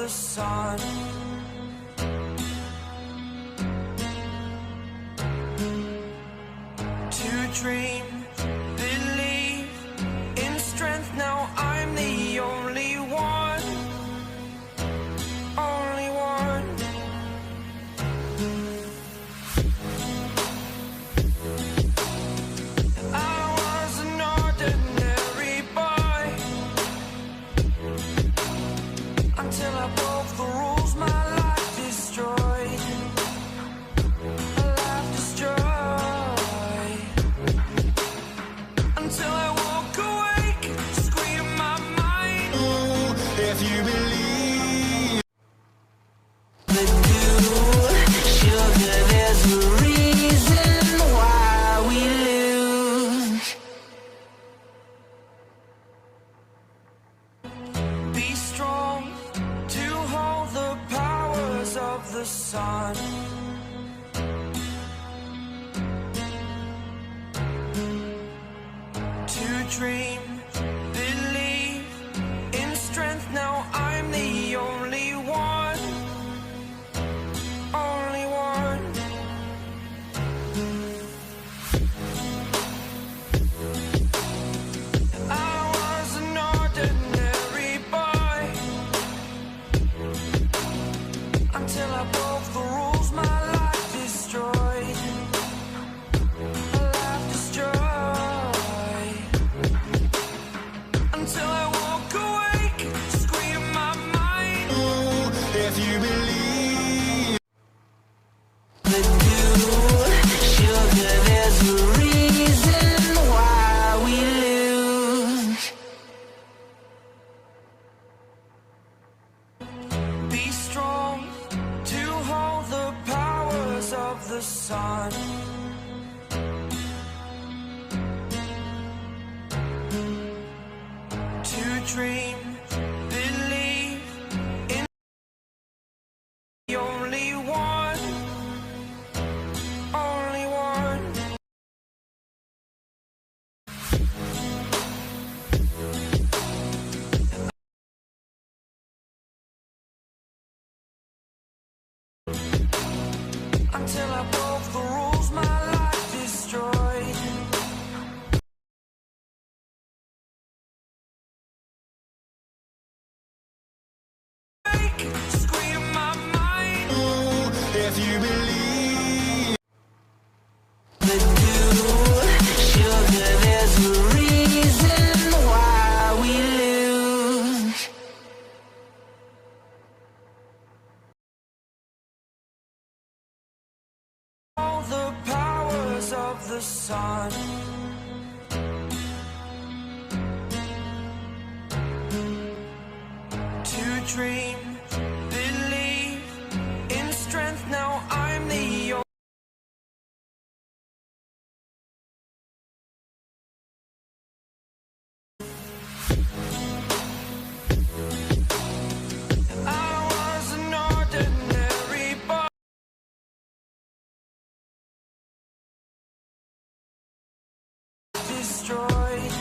the sun. To dream, believe in strength. Now I'm the only one, only one. I was an ordinary boy until I broke the rules. My life destroyed. A life destroyed. Until I woke awake, scream my mind. If you believe But do, sugar, there's a reason why we lose. Be strong to hold the powers of the sun. To dream, believe in strength. Now I'm the only one, only one. I was an ordinary boy until I broke the rules. My life destroyed. A life destroyed. Until I woke awake, scream my mind. if you believe But do, sugar, there's a reason why we lose. Be strong to hold the powers of the sun. To dream, believe in the only one, only one. Until I broke the rules, my life destroyed. Scream my mind. if you believe But do, sugar, there's a reason why we lose. All the powers of the sun. To dream, believe in strength. Now I'm the only. I was an ordinary boy destroyed.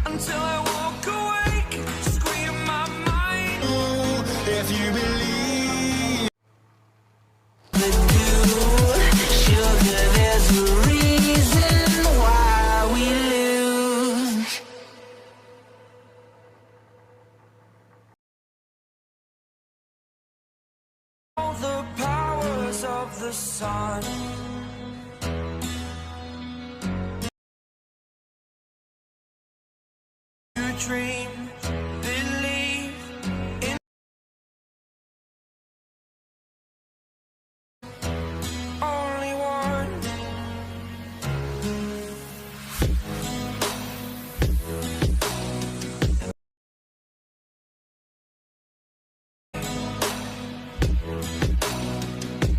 Until I woke awake, scream my mind. if you believe But do, sugar, there's a reason why we lose. All the powers of the sun. To dream, believe in only one.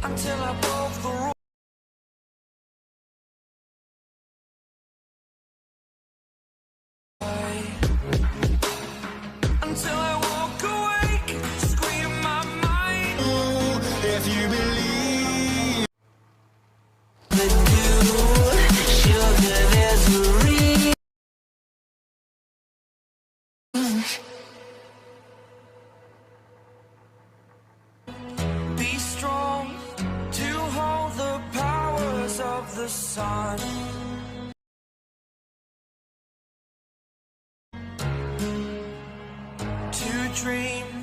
Until I broke the rules. the sun. To dream